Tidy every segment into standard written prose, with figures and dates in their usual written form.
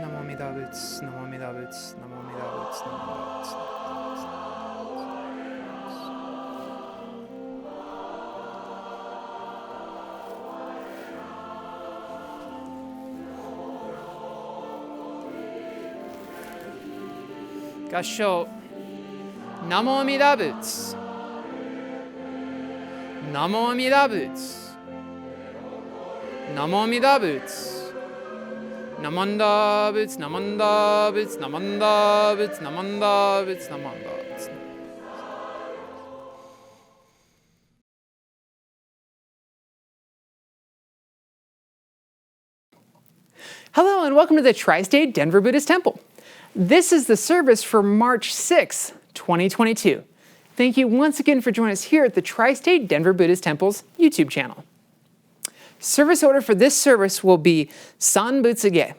Namo Amida Butsu, Namo Amida Butsu, Namo Amida Butsu, Namo Amida Butsu. Gasho. Namo Amida Butsu. Namo Amida Butsu. Namo Amida Butsu. Namanda Butsu, Namanda Butsu, Namanda Butsu, Namanda Butsu, Namanda Butsu. Hello and welcome to the Tri-State Denver Buddhist Temple. This is the service for March 6, 2022. Thank you once again for joining us here at the Tri-State Denver Buddhist Temple's YouTube channel. Service order for this service will be Sanbutsuge.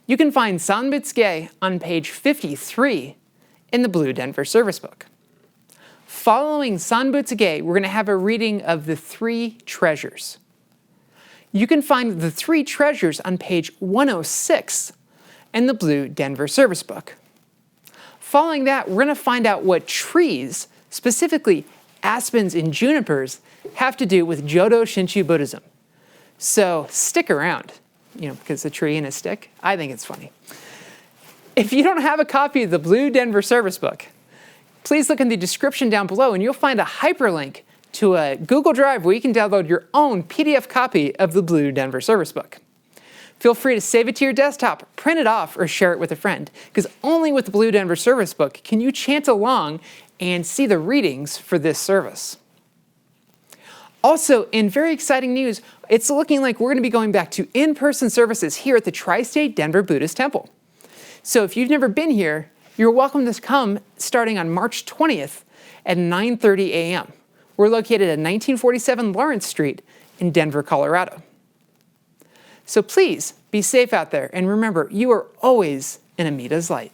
You can find Sanbutsuge on page 53 in the Blue Denver Service Book. Following Sanbutsuge, we're going to have a reading of the three treasures. You can find the three treasures on page 106 in the Blue Denver Service Book. Following that, we're going to find out what trees, specifically aspens and junipers, have to do with Jodo Shinshu Buddhism. So stick around, because the tree and a stick, I think it's funny. If you don't have a copy of the Blue Denver Service Book, please look in the description down below and you'll find a hyperlink to a Google Drive where you can download your own PDF copy of the Blue Denver Service Book. Feel free to save it to your desktop, print it off, or share it with a friend, because only with the Blue Denver Service Book can you chant along and see the readings for this service. Also, in very exciting news, it's looking like we're going to be going back to in-person services here at the Tri-State Denver Buddhist Temple. So if you've never been here, you're welcome to come starting on March 20th at 9:30 a.m. We're located at 1947 Lawrence Street in Denver, Colorado. So please be safe out there, and remember, you are always in Amida's light.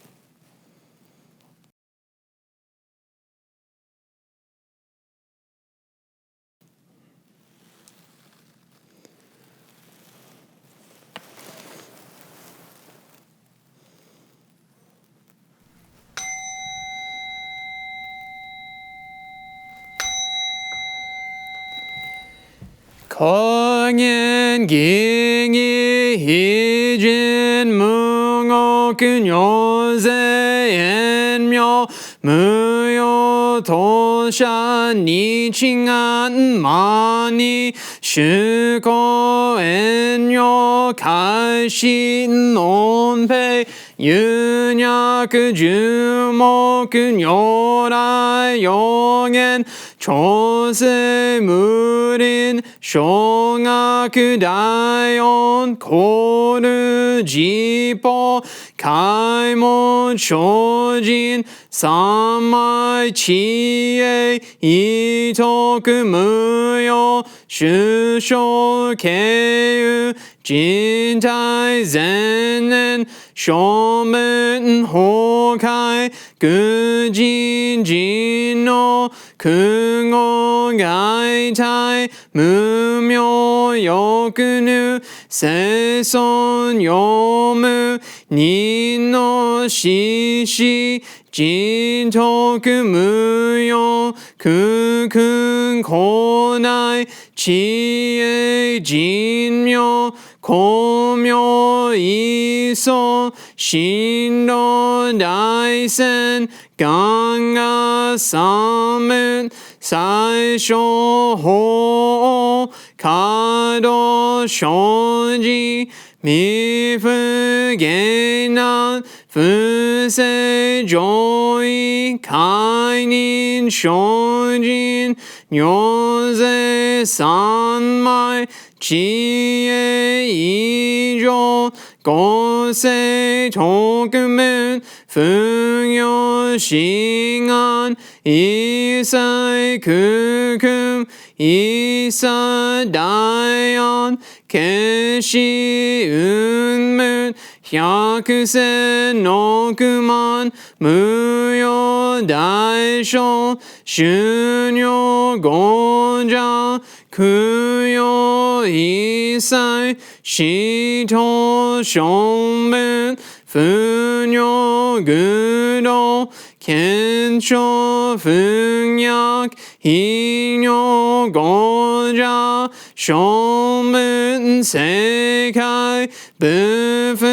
Kongen gingi hijin mungoku nyose enmyo muyo tosha nichingan mani shuko enyo kaishi nonpei yunyaku jumoku nyorai yogen chose murin shogaku daion koru jipo kaimon shojin samai chie itoku muyo shusho keiyu jintai zennen shomen hokai gujin jinno kungo gaitai mumyo yokunu seson yomu ninno shishi jintoku muyo kukun konai chie jinmyo komyo iso shindo daisen ganga samun saisho ho kado shoji mifu genan fuse joi kainin shojin nyoze sanmai chie ijo gose tokumun fungyo shingan isai kukum isa dayan keshi unmun hyakusen nokuman muyo daisho shunyo gonja kuyo 一切使徒正文不尿愚道顕著分薬非尿五者正文世界不不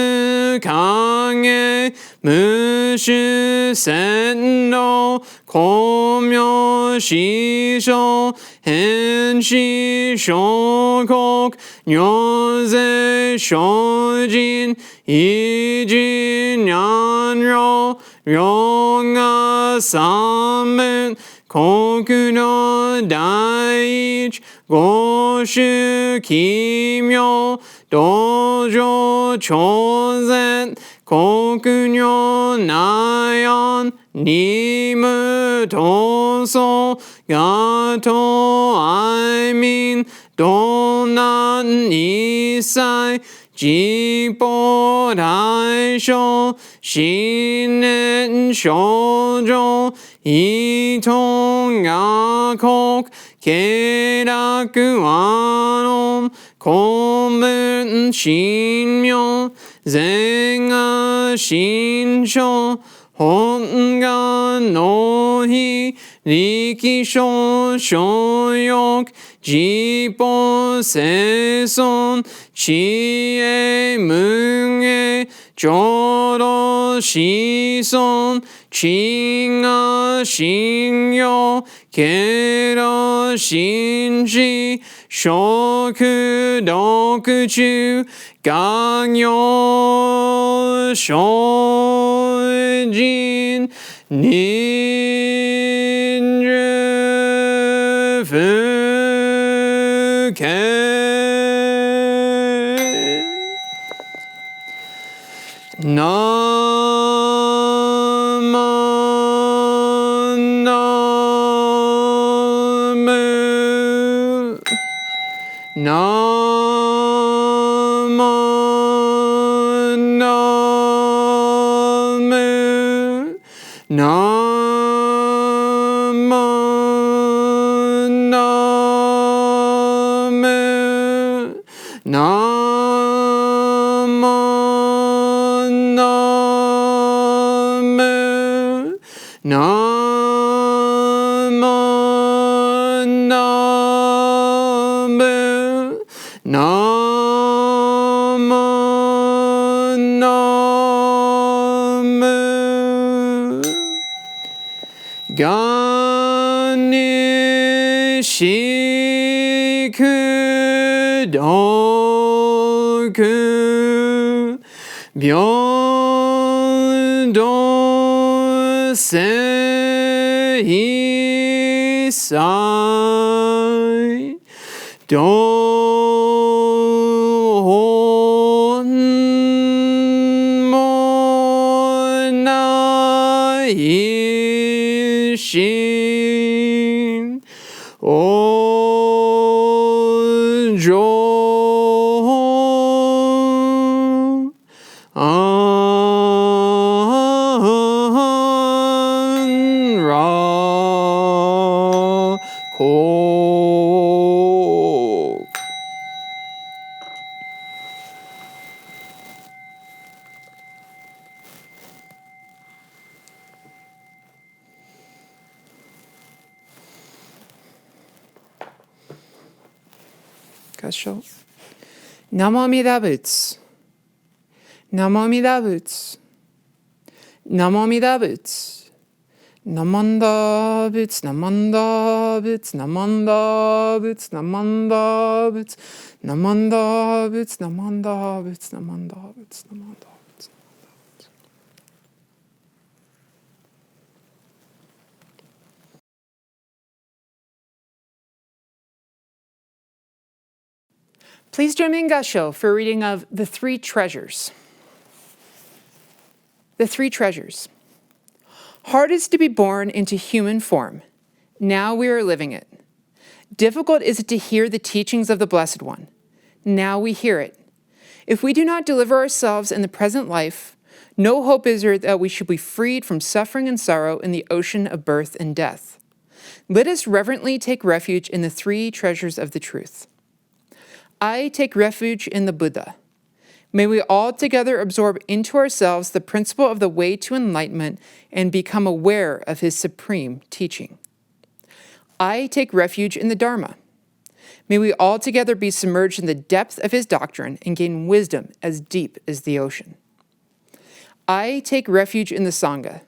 影無種仙道光明師匠変死小国尿税精進一時難容両が三文国の第一五種奇妙道場超然国女内安二無闘争がと愛民道南一切実法大小新年少女一等が国慶楽和音公文神妙善が心象本願の非力所所欲実法生存知恵無碍浄土子孫知が信用敬老心志食読中学業精進忍辱不敬平等性一切道本もない心往生合唱。ナモアミダ仏。ナモアミダ仏。ナモアミダ仏。ナマンダ仏。ナマンダ仏。ナマンダ仏。ナマンダ仏。ナマンダ仏。ナマンダ仏。ナマンダ仏。ナマンダ仏。Please join me in Gasho for a reading of The Three Treasures. The Three Treasures. Hard is to be born into human form. Now we are living it. Difficult is it to hear the teachings of the Blessed One. Now we hear it. If we do not deliver ourselves in the present life, no hope is there that we should be freed from suffering and sorrow in the ocean of birth and death. Let us reverently take refuge in the three treasures of the truth. I take refuge in the Buddha. May we all together absorb into ourselves the principle of the way to enlightenment and become aware of his supreme teaching. I take refuge in the Dharma. May we all together be submerged in the depth of his doctrine and gain wisdom as deep as the ocean. I take refuge in the Sangha.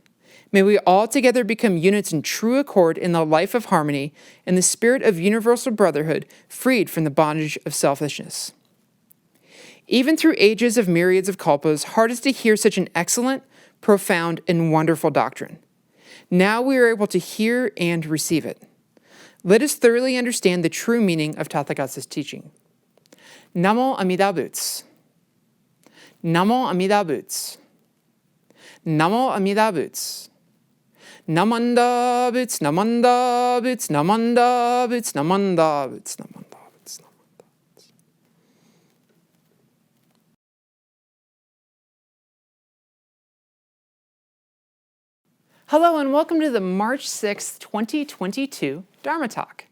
May we all together become units in true accord in the life of harmony and the spirit of universal brotherhood, freed from the bondage of selfishness. Even through ages of myriads of kalpas, hard is to hear such an excellent, profound, and wonderful doctrine. Now we are able to hear and receive it. Let us thoroughly understand the true meaning of Tathagata's teaching. Namo Amida Butsu. Namo Amida Butsu. Namo Amida Butsu. Namanda Butsu, Namanda Butsu, Namanda Butsu, Namanda Butsu, Namanda Butsu, Namanda Butsu. Hello and welcome to the March 6th, 2022 Dharma Talk.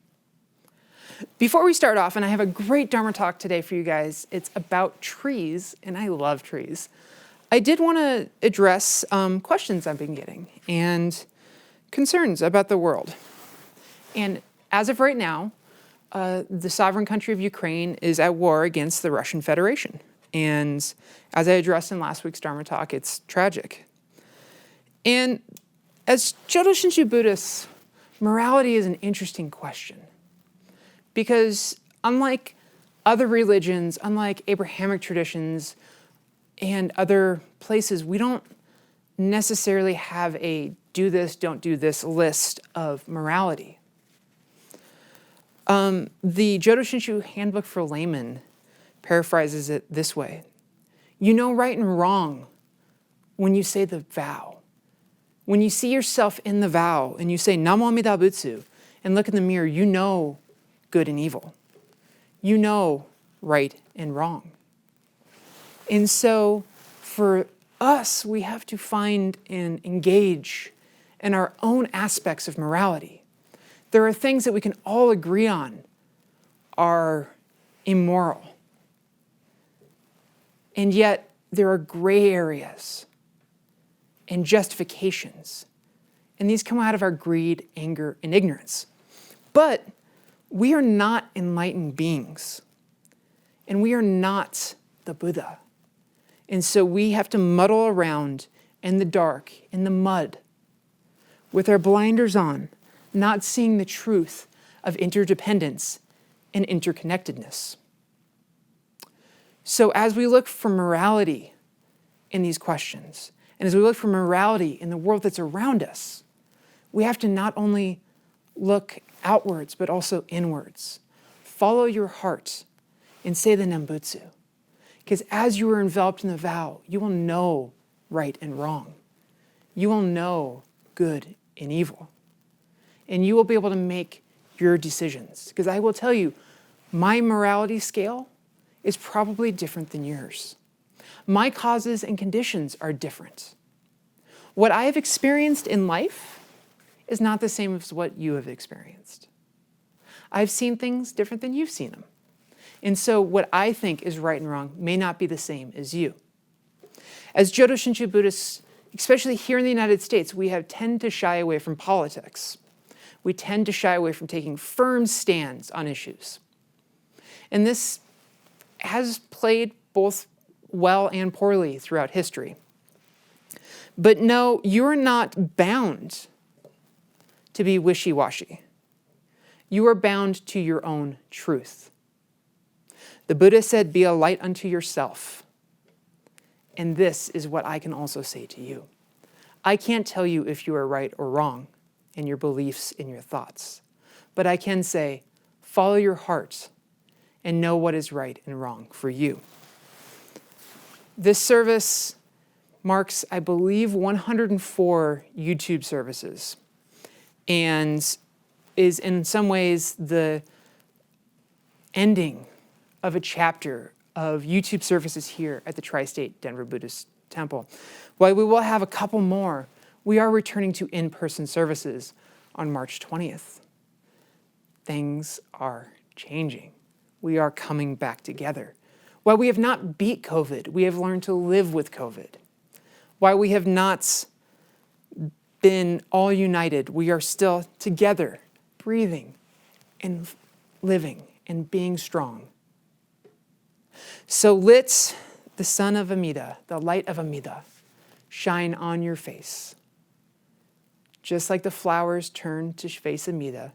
Before we start off, and I have a great Dharma Talk today for you guys, it's about trees, and I love trees. I did want to address questions I've been getting and concerns about the world. And as of right now, the sovereign country of Ukraine is at war against the Russian Federation. And as I addressed in last week's Dharma Talk, it's tragic. And as Jodo Shinshu Buddhists, morality is an interesting question. Because unlike other religions, unlike Abrahamic traditions and other places, we don't necessarily have a do this, don't do this list of morality. The Jodo Shinshu Handbook for Laymen paraphrases it this way. You know right and wrong when you say the vow. When you see yourself in the vow and you say Namo Amida Butsu and look in the mirror, you know good and evil. You know right and wrong. And so for us, we have to find and engage in our own aspects of morality. There are things that we can all agree on are immoral. And yet there are gray areas and justifications. And these come out of our greed, anger, and ignorance. But we are not enlightened beings. And we are not the Buddha. And so we have to muddle around in the dark, in the mud, with our blinders on, not seeing the truth of interdependence and interconnectedness. So as we look for morality in these questions, and as we look for morality in the world that's around us, we have to not only look outwards, but also inwards. Follow your heart and say the Nembutsu. Because as you are enveloped in the vow, you will know right and wrong. You will know good and evil. And you will be able to make your decisions. Because I will tell you, my morality scale is probably different than yours. My causes and conditions are different. What I have experienced in life is not the same as what you have experienced. I've seen things different than you've seen them. And so what I think is right and wrong may not be the same as you. As Jodo Shinshu Buddhists, especially here in the United States, we tend to shy away from politics. We tend to shy away from taking firm stands on issues. And this has played both well and poorly throughout history. But no, you're not bound to be wishy-washy. You are bound to your own truth. The Buddha said, be a light unto yourself. And this is what I can also say to you. I can't tell you if you are right or wrong in your beliefs, in your thoughts. But I can say, follow your heart and know what is right and wrong for you. This service marks, I believe, 104 YouTube services and is in some ways the ending of a chapter of YouTube services here at the Tri-State Denver Buddhist Temple. While we will have a couple more, we are returning to in-person services on March 20th. Things are changing. we are coming back together. While we have not beat COVID, we have learned to live with COVID. While we have not been all united, we are still together, breathing and living and being strong. So let the sun of Amida, the light of Amida, shine on your face. Just like the flowers turn to face Amida,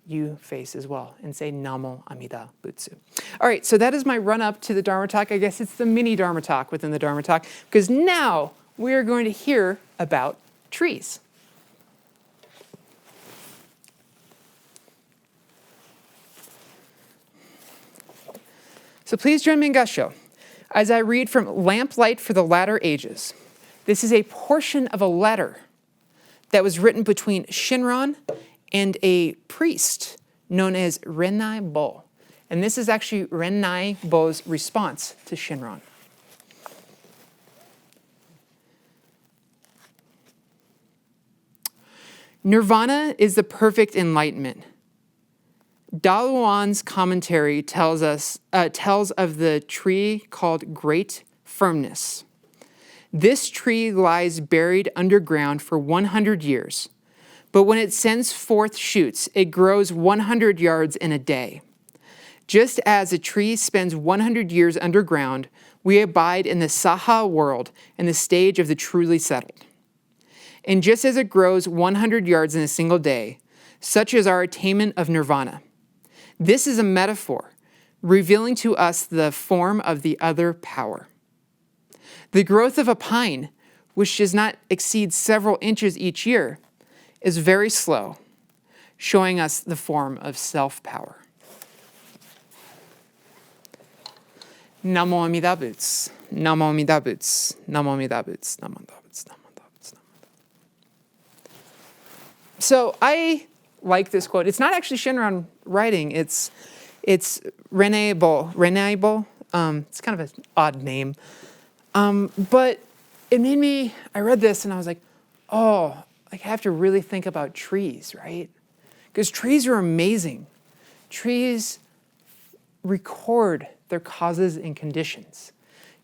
you face as well and say Namo Amida Butsu. All right, so that is my run up to the Dharma talk. I guess it's the mini Dharma talk within the Dharma talk, because now we are going to hear about trees. So please join me in Gassho as I read from Lamplight for the Latter Ages. This is a portion of a letter that was written between Shinran and a priest known as Rennai Bo. And this is actually Rennai Bo's response to Shinran. Nirvana is the perfect enlightenment. Daluan's commentary tells of the tree called Great Firmness. This tree lies buried underground for 100 years, but when it sends forth shoots, it grows 100 yards in a day. Just as a tree spends 100 years underground, we abide in the Saha world in the stage of the truly settled. And just as it grows 100 yards in a single day, such is our attainment of nirvana. This is a metaphor, revealing to us the form of the other power. The growth of a pine, which does not exceed several inches each year, is very slow, showing us the form of self-power. Namo Amida Butsu, Namo Amida Butsu, Namo Amida Butsu, Namo Amida Butsu, Namo Amida Butsu, Namo Amida Butsu. So I like this quote. It's not actually Shinran writing. It's Rennai Bo. Rennai Bo. It's kind of an odd name. But it made me, I read this and I was like, oh, like I have to really think about trees, right? Because trees are amazing. Trees record their causes and conditions.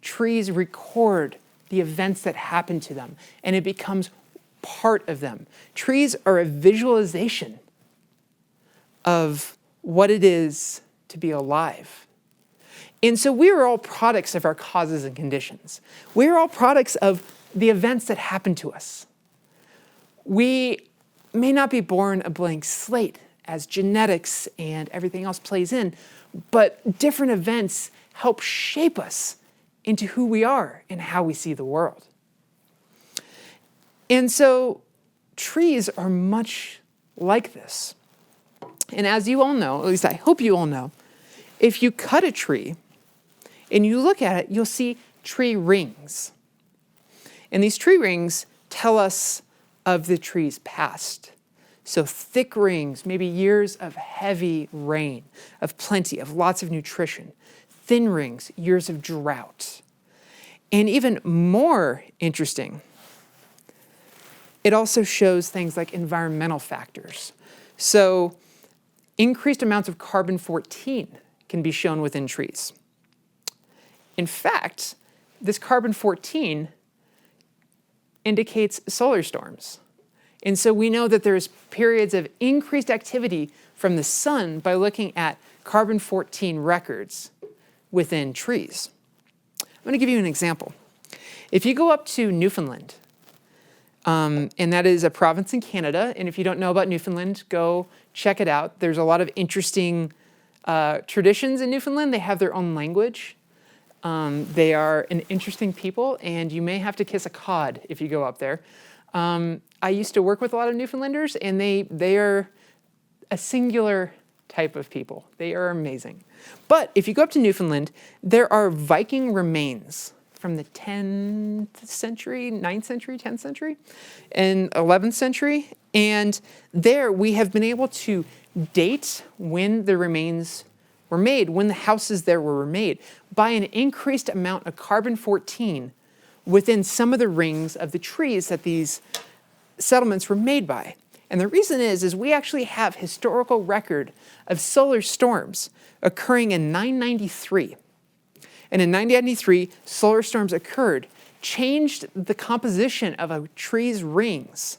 Trees record the events that happen to them, and it becomes part of them. Trees are a visualization of what it is to be alive. And so we are all products of our causes and conditions. We are all products of the events that happen to us. We may not be born a blank slate as genetics and everything else plays in, but different events help shape us into who we are and how we see the world. And so trees are much like this. And as you all know, at least I hope you all know, if you cut a tree and you look at it, you'll see tree rings. And these tree rings tell us of the tree's past. So thick rings, maybe years of heavy rain, of plenty, of lots of nutrition. Thin rings, years of drought. And even more interesting, it also shows things like environmental factors. So increased amounts of carbon-14 can be shown within trees. In fact, this carbon-14 indicates solar storms. And so we know that there's periods of increased activity from the sun by looking at carbon-14 records within trees. I'm going to give you an example. If you go up to Newfoundland, and that is a province in Canada, and if you don't know about Newfoundland, go check it out. There's a lot of interesting traditions in Newfoundland. They have their own language. They are an interesting people, and you may have to kiss a cod if you go up there. I used to work with a lot of Newfoundlanders, and they are a singular type of people. They are amazing. But if you go up to Newfoundland, there are Viking remains from the 10th century, 9th century, 10th century, and 11th century. And there we have been able to date when the remains were made, when the houses there were made, by an increased amount of carbon-14 within some of the rings of the trees that these settlements were made by. And the reason is we actually have historical record of solar storms occurring in 993. And in 993, solar storms occurred, changed the composition of a tree's rings,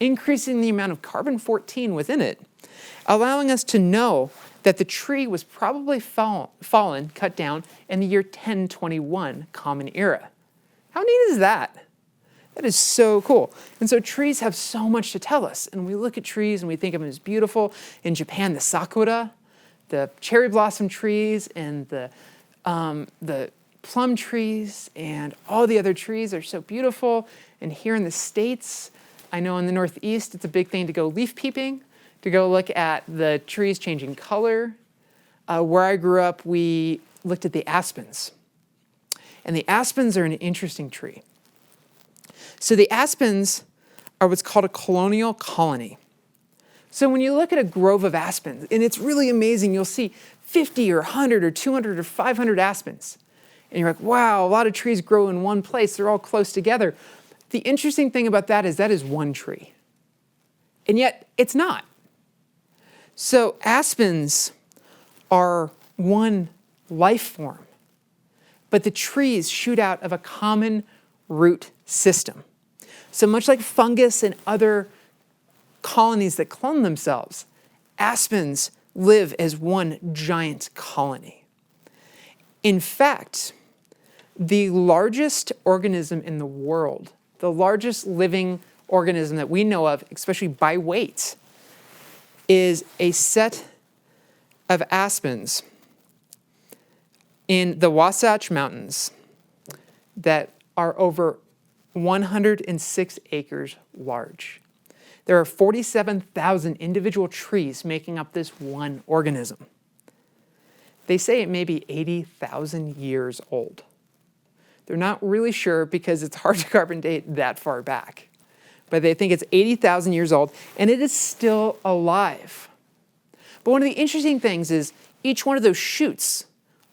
increasing the amount of carbon-14 within it, allowing us to know that the tree was probably fallen, cut down, in the year 1021 Common Era. How neat is that? That is so cool. And so trees have so much to tell us. And we look at trees and we think of them as beautiful. In Japan, the sakura, the cherry blossom trees, and the plum trees, and all the other trees are so beautiful. And here in the States, I know in the Northeast, it's a big thing to go leaf peeping, to go look at the trees changing color. Where I grew up, we looked at the aspens. And the aspens are an interesting tree. So the aspens are what's called a colonial colony. So when you look at a grove of aspens, and it's really amazing, you'll see 50 or 100 or 200 or 500 aspens. And you're like, wow, a lot of trees grow in one place. They're all close together. The interesting thing about that is one tree. And yet it's not. So aspens are one life form, but the trees shoot out of a common root system. So much like fungus and other colonies that clone themselves, aspens live as one giant colony. In fact, the largest organism in the world, the largest living organism that we know of, especially by weight, is a set of aspens in the Wasatch Mountains that are over 106 acres large. There are 47,000 individual trees making up this one organism. They say it may be 80,000 years old. They're not really sure because it's hard to carbon date that far back. But they think it's 80,000 years old, and it is still alive. But one of the interesting things is each one of those shoots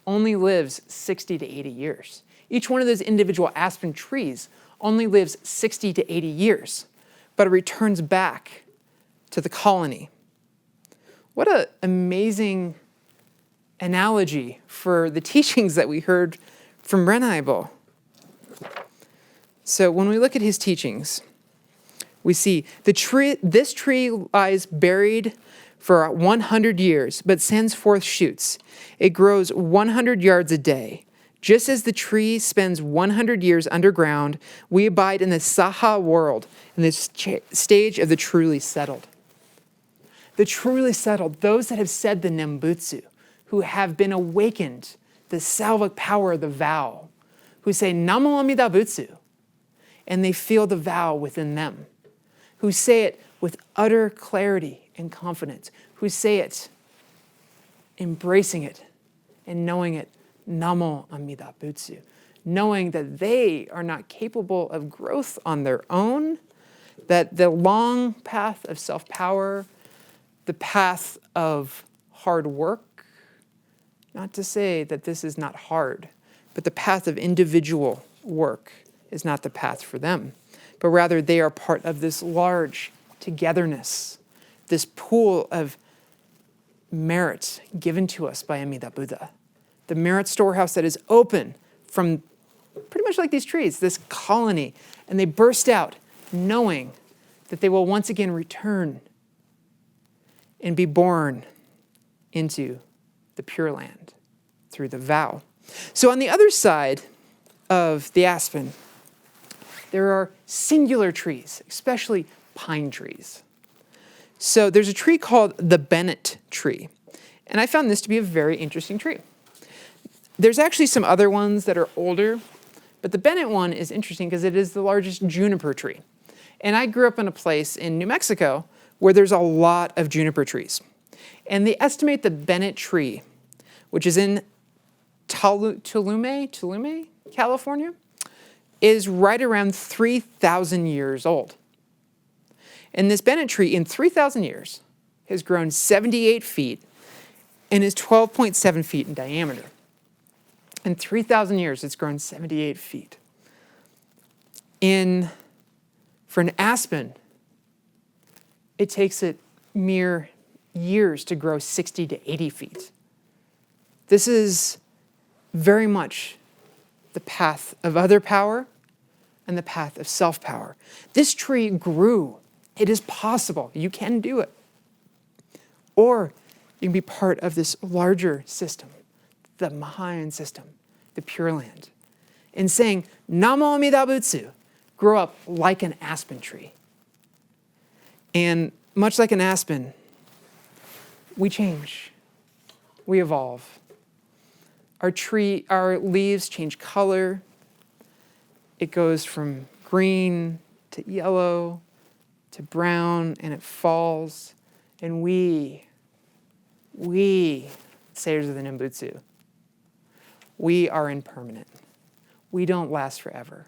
only lives 60 to 80 years. Each one of those individual aspen trees only lives 60 to 80 years, but it returns back to the colony. What an amazing analogy for the teachings that we heard from Renaibo. So when we look at his teachings, we see this tree lies buried for 100 years, but sends forth shoots. It grows 100 yards a day. Just as the tree spends 100 years underground, we abide in the Saha world, in this stage of the truly settled. The truly settled, those that have said the Nembutsu, who have been awakened, the salvic power of the vow, who say Namo Amida Butsu, and they feel the vow within them, who say it with utter clarity and confidence, who say it embracing it and knowing it, Namo Amida Butsu, knowing that they are not capable of growth on their own, that the long path of self-power, the path of hard work, not to say that this is not hard, but the path of individual work is not the path for them, but rather they are part of this large togetherness, this pool of merit given to us by Amida Buddha, the merit storehouse that is open from pretty much like these trees, this colony, and they burst out knowing that they will once again return and be born into the Pure Land through the vow. So on the other side of the aspen, there are singular trees, especially pine trees. So there's a tree called the Bennett tree, and I found this to be a very interesting tree. There's actually some other ones that are older, but the Bennett one is interesting because it is the largest juniper tree. And I grew up in a place in New Mexico where there's a lot of juniper trees. And they estimate the Bennett tree, which is in Tulum, California, is right around 3,000 years old. And this Bennett tree in 3,000 years has grown 78 feet and is 12.7 feet in diameter. In 3,000 years, it's grown 78 feet. For an aspen, it takes it mere years to grow 60 to 80 feet. This is very much the path of other power and the path of self-power. This tree grew. It is possible. You can do it. Or you can be part of this larger system, the Mahayan system, the Pure Land, in saying, Namo Amida Butsu, grow up like an aspen tree. And much like an aspen, we change, we evolve. Our leaves change color. It goes from green to yellow to brown, and it falls. And we, sayers of the Nembutsu, we are impermanent. We don't last forever.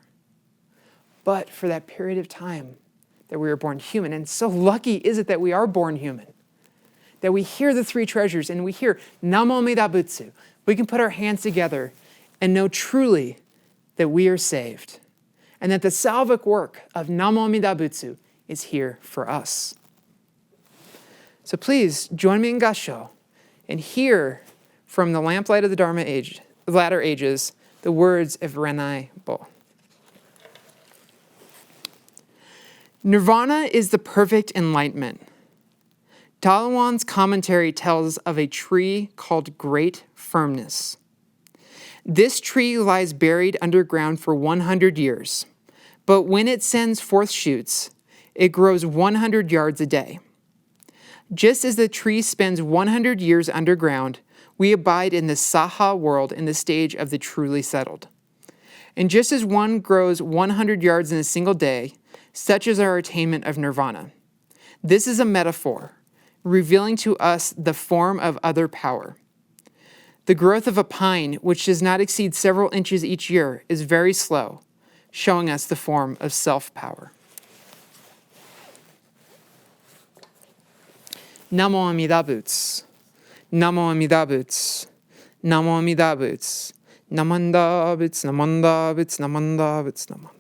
But for that period of time that we were born human, and so lucky is it that we are born human, that we hear the three treasures and we hear Namo Amida Butsu, we can put our hands together and know truly that we are saved, and that the salvic work of Namo Amida Butsu is here for us. So please join me in Gassho and hear from the lamplight of the Dharma age, the latter ages, the words of Renai Bo. Nirvana is the perfect enlightenment. Dalawan's commentary tells of a tree called Great Firmness. This tree lies buried underground for 100 years, but when it sends forth shoots, it grows 100 yards a day. Just as the tree spends 100 years underground, we abide in the Saha world in the stage of the truly settled. And just as one grows 100 yards in a single day, such is our attainment of nirvana. This is a metaphor, revealing to us the form of other power. The growth of a pine, which does not exceed several inches each year, is very slow, showing us the form of self-power. Namo Amida Butsu. Namo Amida Butsu. Namo Amida Butsu. Namanda Butsu, Namanda Butsu, Namanda Butsu, Namanda.